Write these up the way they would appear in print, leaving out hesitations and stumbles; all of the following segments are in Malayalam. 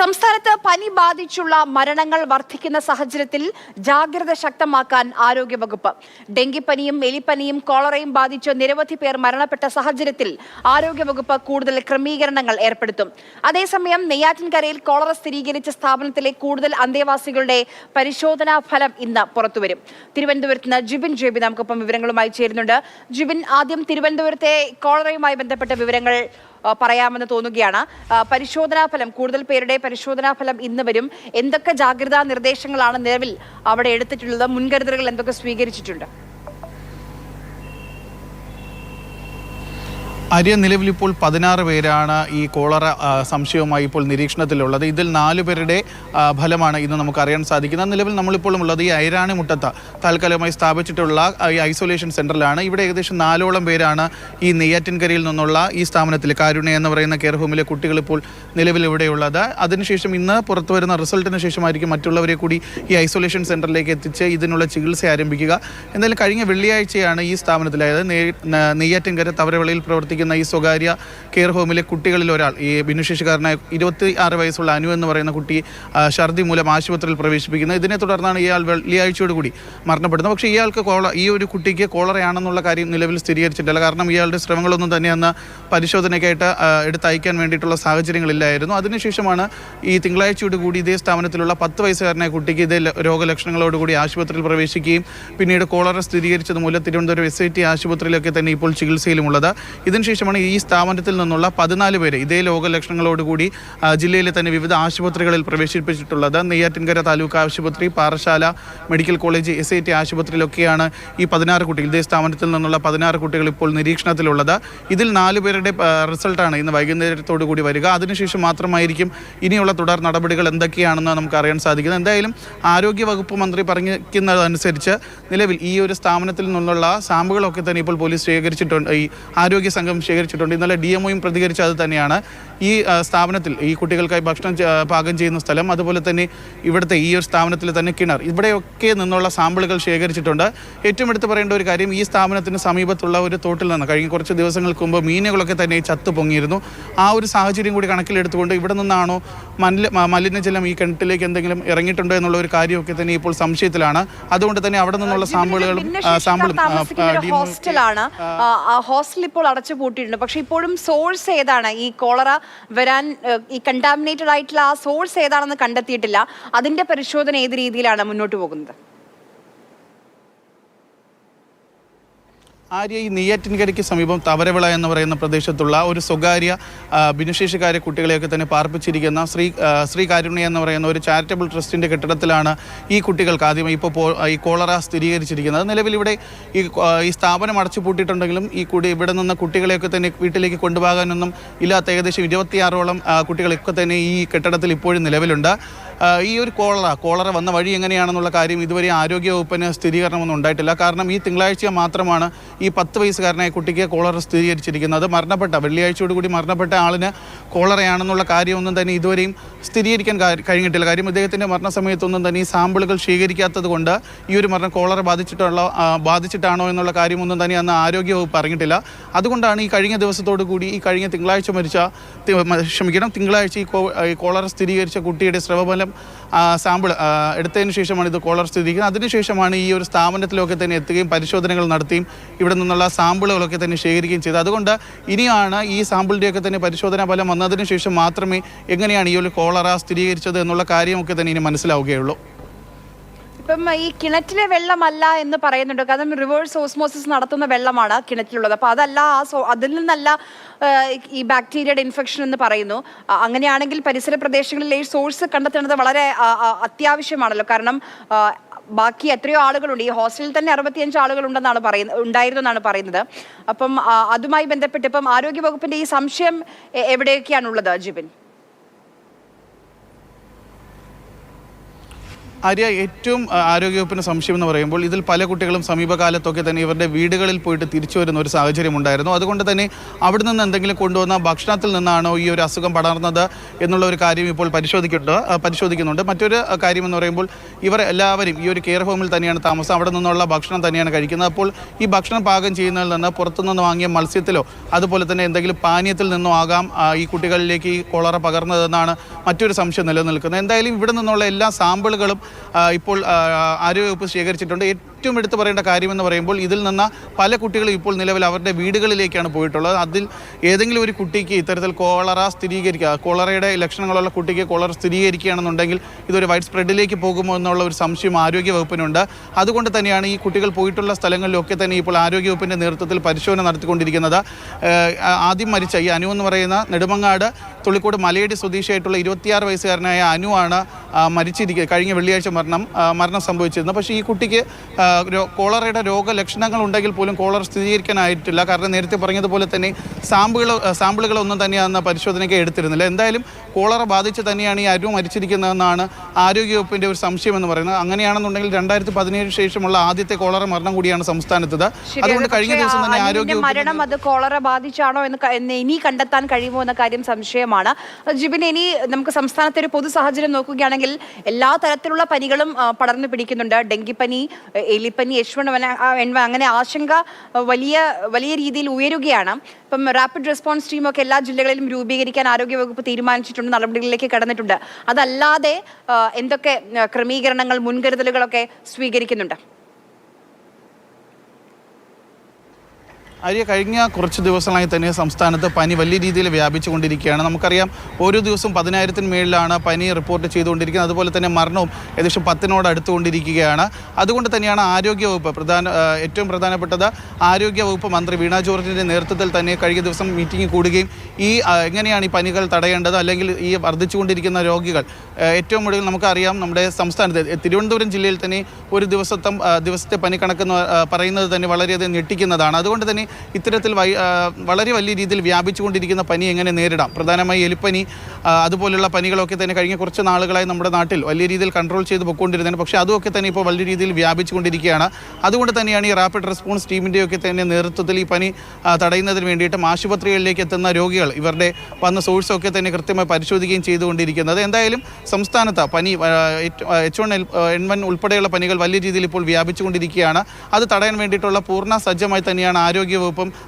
സംസ്ഥാനത്ത് പനി ബാധിച്ചുള്ള മരണങ്ങൾ വർദ്ധിക്കുന്ന സാഹചര്യത്തിൽ ജാഗ്രത ശക്തമാക്കാൻ ആരോഗ്യവകുപ്പ്. ഡെങ്കിപ്പനിയും എലിപ്പനിയും കോളറയും ബാധിച്ച് നിരവധി പേർ മരണപ്പെട്ട സാഹചര്യത്തിൽ ആരോഗ്യവകുപ്പ് കൂടുതൽ ക്രമീകരണങ്ങൾ ഏർപ്പെടുത്തും. അതേസമയം നെയ്യാറ്റിൻകരയിൽ കോളറ സ്ഥിരീകരിച്ച സ്ഥാപനത്തിലെ കൂടുതൽ അന്തേവാസികളുടെ പരിശോധനാ ഫലം ഇന്ന് പുറത്തുവരും. തിരുവനന്തപുരത്ത് നിന്ന് ജിബിൻ ജെബി നമുക്കൊപ്പം വിവരങ്ങളുമായി ചേരുന്നുണ്ട്. ജിബിൻ, ആദ്യം തിരുവനന്തപുരത്തെ കോളറയുമായി ബന്ധപ്പെട്ട വിവരങ്ങൾ പറയാമെന്ന് തോന്നുകയാണ്. പരിശോധനാ ഫലം, കൂടുതൽ പേരുടെ പരിശോധനാ ഫലം ഇന്ന് വരും. എന്തൊക്കെ ജാഗ്രതാ നിർദ്ദേശങ്ങളാണ് നിലവിൽ അവിടെ എടുത്തിട്ടുള്ളത്? മുൻകരുതലുകൾ എന്തൊക്കെ സ്വീകരിച്ചിട്ടുണ്ട്? നിലവിൽ ഇപ്പോൾ 16 പേരാണ് ഈ കോളറ സംശയവുമായി ഇപ്പോൾ നിരീക്ഷണത്തിലുള്ളത്. ഇതിൽ 4 പേരുടെ ഫലമാണ് ഇന്ന് നമുക്ക് അറിയാൻ സാധിക്കുന്നത്. നിലവിൽ നമ്മളിപ്പോൾ ഉള്ളത് ഈ ഐരാണിമുട്ടത്ത് താൽക്കാലികമായി സ്ഥാപിച്ചിട്ടുള്ള ഈ ഐസൊലേഷൻ സെൻ്ററിലാണ്. ഇവിടെ ഏകദേശം 4ഓളം പേരാണ് ഈ നെയ്യാറ്റിൻകരയിൽ നിന്നുള്ള ഈ സ്ഥാപനത്തിൽ കാരുണ്യ എന്ന് പറയുന്ന കെയർ ഹോമിലെ കുട്ടികൾ ഇപ്പോൾ നിലവിൽ ഇവിടെയുള്ളത്. അതിനുശേഷം ഇന്ന് പുറത്തു വരുന്ന റിസൾട്ടിന് ശേഷമായിരിക്കും മറ്റുള്ളവരെ കൂടി ഈ ഐസൊലേഷൻ സെൻ്ററിലേക്ക് എത്തിച്ച് ഇതിനുള്ള ചികിത്സ ആരംഭിക്കുക. എന്തായാലും കഴിഞ്ഞ വെള്ളിയാഴ്ചയാണ് ഈ സ്ഥാപനത്തിൽ, അതായത് നെയ്യാറ്റിൻകര തവരവിളയിൽ പ്രവർത്തിക്കുന്ന ഈ സ്വകാര്യ കെയർ ഹോമിലെ കുട്ടികളിൽ ഒരാൾ, ഈ ഭിന്നശേഷിക്കാരനായ 26 വയസ്സുള്ള അനു എന്ന് പറയുന്ന കുട്ടി ഛർദി മൂലം ആശുപത്രിയിൽ പ്രവേശിപ്പിക്കുന്നത്. ഇതിനെ തുടർന്നാണ് ഇയാൾ വെള്ളിയാഴ്ചയോടുകൂടി മരണപ്പെടുന്നത്. പക്ഷേ ഇയാൾക്ക് ഈ ഒരു കുട്ടിക്ക് കോളറയാണെന്നുള്ള കാര്യം നിലവിൽ സ്ഥിരീകരിച്ചിട്ടില്ല. കാരണം ഇയാളുടെ ശ്രമങ്ങളൊന്നും തന്നെ അന്ന് പരിശോധനയ്ക്കായിട്ട് എടുത്തയക്കാൻ വേണ്ടിയിട്ടുള്ള സാഹചര്യങ്ങളില്ലായിരുന്നു. അതിനുശേഷമാണ് ഈ തിങ്കളാഴ്ചയോടുകൂടി ഇതേ സ്ഥാപനത്തിലുള്ള 10 വയസ്സുകാരനായ കുട്ടിക്ക് ഇതേ രോഗലക്ഷണങ്ങളോടുകൂടി ആശുപത്രിയിൽ പ്രവേശിക്കുകയും പിന്നീട് കോളറ സ്ഥിരീകരിച്ചത് മൂലം തിരുവനന്തപുരം SIT ആശുപത്രിയിലൊക്കെ തന്നെ ഇപ്പോൾ ചികിത്സയിലുമുള്ളത്. ഇതിനുശേഷമാണ് ഈ സ്ഥാപനത്തിൽ നിന്നുള്ള 14 പേരെ ഇതേ രോഗലക്ഷണങ്ങളോടുകൂടി ജില്ലയിലെ തന്നെ വിവിധ ആശുപത്രികളിൽ പ്രവേശിപ്പിച്ചിട്ടുള്ളത്. നെയ്യാറ്റിൻകര താലൂക്ക് ആശുപത്രി, പാറശാല മെഡിക്കൽ കോളേജ്, SIT ആശുപത്രിയിലൊക്കെയാണ് ഈ 16 കുട്ടികൾ, ഇതേ സ്ഥാപനത്തിൽ നിന്നുള്ള 16 കുട്ടികൾ ഇപ്പോൾ നിരീക്ഷണത്തിലുള്ളത്. ഇതിൽ 4 പേരുടെ റിസൾട്ടാണ് ഇന്ന് വൈകുന്നേരത്തോടു കൂടി വരിക. അതിനുശേഷം മാത്രമായിരിക്കും ഇനിയുള്ള തുടർ നടപടികൾ എന്തൊക്കെയാണെന്ന് നമുക്ക് അറിയാൻ സാധിക്കുന്നത്. എന്തായാലും ആരോഗ്യവകുപ്പ് മന്ത്രി പറഞ്ഞിരിക്കുന്നതനുസരിച്ച് നിലവിൽ ഈ ഒരു സ്ഥാപനത്തിൽ നിന്നുള്ള സാമ്പിളുകളൊക്കെ തന്നെ ഇപ്പോൾ പോലീസ് ശേഖരിച്ചിട്ടുണ്ട്, ഈ ആരോഗ്യ സംഘം ശേഖരിച്ചിട്ടുണ്ട്. ഇന്നലെ DMOയും പ്രതികരിച്ചത് തന്നെയാണ്. ഈ സ്ഥാപനത്തിൽ ഈ കുട്ടികൾക്കായി ഭക്ഷണം പാകം ചെയ്യുന്ന സ്ഥലം, അതുപോലെ തന്നെ ഇവിടുത്തെ ഈ ഒരു സ്ഥാപനത്തിൽ തന്നെ കിണർ, ഇവിടെയൊക്കെ നിന്നുള്ള സാമ്പിളുകൾ ശേഖരിച്ചിട്ടുണ്ട്. ഏറ്റവും എടുത്ത് പറയേണ്ട ഒരു കാര്യം, ഈ സ്ഥാപനത്തിന് സമീപത്തുള്ള ഒരു തോട്ടിൽ നിന്ന് കഴിഞ്ഞ കുറച്ച് ദിവസങ്ങൾക്ക് മുമ്പ് മീനുകളൊക്കെ തന്നെ ചത്തു പൊങ്ങിയിരുന്നു. ആ ഒരു സാഹചര്യം കൂടി കണക്കിലെടുത്തുകൊണ്ട് ഇവിടെ നിന്നാണോ മലിനജലം ഈ കിണറ്റിലേക്ക് എന്തെങ്കിലും ഇറങ്ങിയിട്ടുണ്ടോ എന്നുള്ള ഒരു കാര്യമൊക്കെ തന്നെ ഇപ്പോൾ സംശയത്തിലാണ്. അതുകൊണ്ട് തന്നെ അവിടെ നിന്നുള്ള സാമ്പിളുകളും ഹോസ്റ്റലാണ്. ഹോസ്റ്റൽ ഇപ്പോൾ അടച്ചുപൂട്ടിയിട്ടുണ്ട്. പക്ഷെ ഇപ്പോഴും സോഴ്സ് ഏതാണ്, ഈ കോളറ വരാൻ ഈ കണ്ടാമിനേറ്റഡ് ആയിട്ടുള്ള ആ സോഴ്സ് ഏതാണെന്ന് കണ്ടെത്തിയിട്ടില്ല. അതിന്റെ പരിശോധന ഏത് രീതിയിലാണ് മുന്നോട്ട് പോകുന്നത്? ഈ നെയ്യാറ്റിൻകരയ്ക്ക് സമീപം തവരവിള എന്ന് പറയുന്ന പ്രദേശത്തുള്ള ഒരു സ്വകാര്യ ഭിന്നശേഷിക്കാരെ കുട്ടികളെയൊക്കെ തന്നെ പാർപ്പിച്ചിരിക്കുന്ന ശ്രീ കാരുണ്യ എന്ന് പറയുന്ന ഒരു ചാരിറ്റബിൾ ട്രസ്റ്റിൻ്റെ കെട്ടിടത്തിലാണ് ഈ കുട്ടികൾക്ക് ആദ്യമായി ഇപ്പോൾ ഈ കോളറ സ്ഥിരീകരിച്ചിരിക്കുന്നത്. നിലവിൽ ഇവിടെ ഈ സ്ഥാപനം അടച്ചുപൂട്ടിയിട്ടുണ്ടെങ്കിലും ഇവിടെ നിന്ന് കുട്ടികളെയൊക്കെ തന്നെ വീട്ടിലേക്ക് കൊണ്ടുപോകാനൊന്നും ഇല്ലാത്ത ഏകദേശം 26ഓളം കുട്ടികളൊക്കെ തന്നെ ഈ കെട്ടിടത്തിൽ ഇപ്പോഴും നിലവിലുണ്ട്. ഈ ഒരു കോളറ വന്ന വഴി എങ്ങനെയാണെന്നുള്ള കാര്യം ഇതുവരെ ആരോഗ്യവകുപ്പിന് സ്ഥിരീകരണമൊന്നും ഉണ്ടായിട്ടില്ല. കാരണം ഈ തിങ്കളാഴ്ച മാത്രമാണ് ഈ 10 വയസ്സുകാരനായ കുട്ടിക്ക് കോളറ സ്ഥിരീകരിച്ചിരിക്കുന്നത്. വെള്ളിയാഴ്ചയോടുകൂടി മരണപ്പെട്ട ആളിന് കോളറയാണെന്നുള്ള കാര്യമൊന്നും തന്നെ ഇതുവരെയും സ്ഥിരീകരിക്കാൻ കഴിഞ്ഞിട്ടില്ല. കാര്യം ഇദ്ദേഹത്തിൻ്റെ മരണസമയത്തൊന്നും തന്നെ ഈ സാമ്പിളുകൾ ശേഖരിക്കാത്തത് കൊണ്ട് ഈ ഒരു മരണം കോളറ ബാധിച്ചിട്ടാണോ എന്നുള്ള കാര്യമൊന്നും തന്നെ അന്ന് ആരോഗ്യവകുപ്പ് അറിഞ്ഞിട്ടില്ല. അതുകൊണ്ടാണ് ഈ കഴിഞ്ഞ ദിവസത്തോടു കൂടി ഈ കഴിഞ്ഞ തിങ്കളാഴ്ച തിങ്കളാഴ്ച ഈ കോളറ സ്ഥിരീകരിച്ച കുട്ടിയുടെ സ്രവഫലം സാമ്പിൾ എടുത്തതിന് ശേഷമാണ് ഇത് കോളറ സ്ഥിരീകരിക്കുന്നത്. അതിനുശേഷമാണ് ഈ ഒരു സ്ഥാപനത്തിലൊക്കെ തന്നെ എത്തുകയും പരിശോധനകൾ നടത്തിയും ഇവിടെ നിന്നുള്ള സാമ്പിളുകളൊക്കെ തന്നെ ശേഖരിക്കുകയും ചെയ്തത്. അതുകൊണ്ട് ഇനിയാണ് ഈ സാമ്പിളിൻ്റെയൊക്കെ തന്നെ പരിശോധനാ ഫലം വന്നതിന് ശേഷം മാത്രമേ എങ്ങനെയാണ് ഈ ഒരു കോളറ സ്ഥിരീകരിച്ചത് എന്നുള്ള കാര്യമൊക്കെ തന്നെ ഇനി മനസ്സിലാവുകയുള്ളൂ. ഇപ്പം ഈ കിണറ്റിലെ വെള്ളമല്ല എന്ന് പറയുന്നുണ്ട്. കാരണം റിവേഴ്സ് ഓസ്മോസിസ് നടത്തുന്ന വെള്ളമാണ് കിണറ്റിലുള്ളത്. അപ്പോൾ അതല്ല, അതിൽ നിന്നല്ല ഈ ബാക്ടീരിയയുടെ ഇൻഫെക്ഷൻ എന്ന് പറയുന്നു. അങ്ങനെയാണെങ്കിൽ പരിസര പ്രദേശങ്ങളിലെ ഈ സോഴ്സ് കണ്ടെത്തേണ്ടത് വളരെ അത്യാവശ്യമാണല്ലോ. കാരണം ബാക്കി എത്രയോ ആളുകളുണ്ട്. ഈ ഹോസ്റ്റലിൽ തന്നെ 65 ആളുകൾ ഉണ്ടായിരുന്നു എന്നാണ് പറയുന്നത്. അപ്പം അതുമായി ബന്ധപ്പെട്ട് ഇപ്പം ആരോഗ്യവകുപ്പിന്റെ ഈ സംശയം എവിടെയൊക്കെയാണുള്ളത് ജിബിൻ? ആര്യ, ഏറ്റവും ആരോഗ്യവകുപ്പിന് സംശയം എന്ന് പറയുമ്പോൾ ഇതിൽ പല കുട്ടികളും സമീപകാലത്തൊക്കെ തന്നെ ഇവരുടെ വീടുകളിൽ പോയിട്ട് തിരിച്ചു വരുന്ന ഒരു സാഹചര്യം ഉണ്ടായിരുന്നു. അതുകൊണ്ട് തന്നെ അവിടെ നിന്ന് എന്തെങ്കിലും കൊണ്ടുവന്ന ഭക്ഷണത്തിൽ നിന്നാണോ ഈ ഒരു അസുഖം പടർന്നത് എന്നുള്ള ഒരു കാര്യം ഇപ്പോൾ പരിശോധിക്കുന്നുണ്ട്. മറ്റൊരു കാര്യം എന്ന് പറയുമ്പോൾ ഇവർ എല്ലാവരും ഈ ഒരു കെയർ ഹോമിൽ തന്നെയാണ് താമസം, അവിടെ നിന്നുള്ള ഭക്ഷണം തന്നെയാണ് കഴിക്കുന്നത്. അപ്പോൾ ഈ ഭക്ഷണം പാകം ചെയ്യുന്നതിൽ നിന്ന് പുറത്തുനിന്ന് വാങ്ങിയ മത്സ്യത്തിലോ അതുപോലെ തന്നെ എന്തെങ്കിലും പാനീയത്തിൽ നിന്നോ ആകാം ഈ കുട്ടികളിലേക്ക് ഈ കോളറ പകർന്നതെന്നാണ് മറ്റൊരു സംശയം നിലനിൽക്കുന്നത്. എന്തായാലും ഇവിടെ നിന്നുള്ള എല്ലാ സാമ്പിളുകളും ഇപ്പോൾ ആരോഗ്യവകുപ്പ് ശേഖരിച്ചിട്ടുണ്ട്. ഏറ്റവും എടുത്തു പറയേണ്ട കാര്യമെന്ന് പറയുമ്പോൾ ഇതിൽ നിന്ന് പല കുട്ടികളും ഇപ്പോൾ നിലവിൽ അവരുടെ വീടുകളിലേക്കാണ് പോയിട്ടുള്ളത്. അതിൽ ഏതെങ്കിലും ഒരു കുട്ടിക്ക് ഇത്തരത്തിൽ കോളറയുടെ ലക്ഷണങ്ങളുള്ള കുട്ടിക്ക് കോളറ സ്ഥിരീകരിക്കുകയാണെന്നുണ്ടെങ്കിൽ ഇതൊരു വൈഡ് സ്പ്രെഡിലേക്ക് പോകുമോ എന്നുള്ള ഒരു സംശയം ആരോഗ്യവകുപ്പിനുണ്ട്. അതുകൊണ്ട് തന്നെയാണ് ഈ കുട്ടികൾ പോയിട്ടുള്ള സ്ഥലങ്ങളിലൊക്കെ തന്നെ ഇപ്പോൾ ആരോഗ്യവകുപ്പിൻ്റെ നേതൃത്വത്തിൽ പരിശോധന നടത്തിക്കൊണ്ടിരിക്കുന്നത്. ആദ്യം മരിച്ച ഈ അനു എന്ന് പറയുന്ന നെടുമങ്ങാട് തുള്ളിക്കോട് മലയടി സ്വദേശിയായിട്ടുള്ള 26 വയസ്സുകാരനായ അനുവാണ് കഴിഞ്ഞ വെള്ളിയാഴ്ച മരണം സംഭവിച്ചിരുന്നത്. പക്ഷേ ഈ കുട്ടിക്ക് കോളറയുടെ രോഗലക്ഷണങ്ങൾ ഉണ്ടെങ്കിൽ പോലും കോളറ സ്ഥിരീകരിക്കാനായിട്ടില്ല. കാരണം നേരത്തെ പറഞ്ഞതുപോലെ തന്നെ സാമ്പിളുകളൊന്നും തന്നെ അന്ന് പരിശോധനയ്ക്ക് എടുത്തിരുന്നില്ല. എന്തായാലും കോളറ ബാധിച്ച് തന്നെയാണ് ഈ അനു മരിച്ചിരിക്കുന്നതെന്നാണ് ആരോഗ്യവകുപ്പിൻ്റെ ഒരു സംശയം എന്ന് പറയുന്നത്. അങ്ങനെയാണെന്നുണ്ടെങ്കിൽ 2017 ശേഷമുള്ള ആദ്യത്തെ കോളറ മരണം കൂടിയാണ് സംസ്ഥാനത്തത്. അതുകൊണ്ട് കഴിഞ്ഞ ദിവസം തന്നെ മരണം അത് കോളറ ബാധിച്ചാണോ എന്ന് ഇനി കണ്ടെത്താൻ കഴിയുമോ എന്ന കാര്യം സംശയമാണ്. ജിബിൻ, ഇനി നമുക്ക് സംസ്ഥാനത്തെ ഒരു പൊതു സാഹചര്യം നോക്കുകയാണെങ്കിൽ എല്ലാ തരത്തിലുള്ള പനികളും പടർന്നു പിടിക്കുന്നുണ്ട്. ഡെങ്കിപ്പനി, എലിപ്പനി, H1N1 അങ്ങനെ ആശങ്ക വലിയ രീതിയിൽ ഉയരുകയാണ്. ഇപ്പം റാപ്പിഡ് റെസ്പോൺസ് ടീമൊക്കെ എല്ലാ ജില്ലകളിലും രൂപീകരിക്കാൻ ആരോഗ്യവകുപ്പ് തീരുമാനിച്ചിട്ടുണ്ട്, നടപടികളിലേക്ക് കടന്നിട്ടുണ്ട്. അതല്ലാതെ എന്തൊക്കെ ക്രമീകരണങ്ങൾ, മുൻകരുതലുകളൊക്കെ സ്വീകരിക്കുന്നുണ്ട്? കഴിഞ്ഞ കുറച്ച് ദിവസങ്ങളായി തന്നെ സംസ്ഥാനത്ത് പനി വലിയ രീതിയിൽ വ്യാപിച്ചുകൊണ്ടിരിക്കുകയാണ്. നമുക്കറിയാം ഓരോ ദിവസവും 10,000-ന് മേളിലാണ് പനി റിപ്പോർട്ട് ചെയ്തുകൊണ്ടിരിക്കുന്നത്. അതുപോലെ തന്നെ മരണവും ഏകദേശം 10-നോട് അടുത്തുകൊണ്ടിരിക്കുകയാണ്. അതുകൊണ്ട് തന്നെയാണ് ആരോഗ്യവകുപ്പ് ഏറ്റവും പ്രധാനപ്പെട്ടത് ആരോഗ്യവകുപ്പ് മന്ത്രി വീണ ജോർജിൻ്റെ നേതൃത്വത്തിൽ തന്നെ കഴിഞ്ഞ ദിവസം മീറ്റിംഗ് കൂടുകയും എങ്ങനെയാണ് ഈ പനികൾ തടയേണ്ടത്, അല്ലെങ്കിൽ ഈ വർദ്ധിച്ചുകൊണ്ടിരിക്കുന്ന രോഗികൾ ഏറ്റവും ഒടുവിൽ നമുക്കറിയാം നമ്മുടെ സംസ്ഥാനത്ത് തിരുവനന്തപുരം ജില്ലയിൽ തന്നെ ഒരു ദിവസത്തെ പനി കണക്കെന്ന് പറയുന്നത് തന്നെ വളരെയധികം ഞെട്ടിക്കുന്നതാണ്. അതുകൊണ്ട് തന്നെ ഇത്തരത്തിൽ വളരെ വലിയ രീതിയിൽ വ്യാപിച്ചുകൊണ്ടിരിക്കുന്ന പനി എങ്ങനെ നേരിടാം? പ്രധാനമായി എലിപ്പനി അതുപോലുള്ള പനികളൊക്കെ തന്നെ കഴിഞ്ഞ കുറച്ച് നാളുകളായി നമ്മുടെ നാട്ടിൽ വലിയ രീതിയിൽ കൺട്രോൾ ചെയ്ത് പൊയ്ക്കൊണ്ടിരുന്നതാണ്. പക്ഷേ അതുമൊക്കെ തന്നെ ഇപ്പോൾ വലിയ രീതിയിൽ വ്യാപിച്ചുകൊണ്ടിരിക്കുകയാണ്. അതുകൊണ്ട് തന്നെയാണ് ഈ റാപ്പിഡ് റെസ്പോൺസ് ടീമിൻ്റെയൊക്കെ തന്നെ നേതൃത്വത്തിൽ ഈ പനി തടയുന്നതിന് വേണ്ടിയിട്ടും ആശുപത്രികളിലേക്ക് എത്തുന്ന രോഗികൾ ഇവരുടെ വന്ന സോഴ്സൊക്കെ തന്നെ കൃത്യമായി പരിശോധിക്കുകയും ചെയ്തുകൊണ്ടിരിക്കുന്നത്. എന്തായാലും സംസ്ഥാനത്ത് പനി H1N1 ഉൾപ്പെടെയുള്ള പനികൾ വലിയ രീതിയിൽ ഇപ്പോൾ വ്യാപിച്ചുകൊണ്ടിരിക്കുകയാണ്. അത് തടയാൻ വേണ്ടിയിട്ടുള്ള പൂർണ്ണ സജ്ജമായി തന്നെയാണ് ആരോഗ്യവകുപ്പും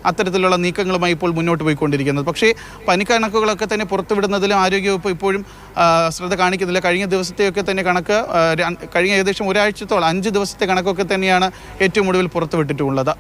അത്തരത്തിലുള്ള നീക്കങ്ങളുമായി ഇപ്പോൾ മുന്നോട്ട് പോയിക്കൊണ്ടിരിക്കുന്നത്. പക്ഷേ പനിക്കണക്കുകളൊക്കെ തന്നെ പുറത്തുവിടുന്നതിലും ആരോഗ്യവകുപ്പ് ഇപ്പോഴും ശ്രദ്ധ കാണിക്കുന്നില്ല. കഴിഞ്ഞ ദിവസത്തെയൊക്കെ തന്നെ കണക്ക് കഴിഞ്ഞ ഏകദേശം ഒരാഴ്ചത്തോളം 5 ദിവസത്തെ കണക്കൊക്കെ തന്നെയാണ് ഏറ്റവും ഒടുവിൽ പുറത്തുവിട്ടിട്ടുള്ളത്.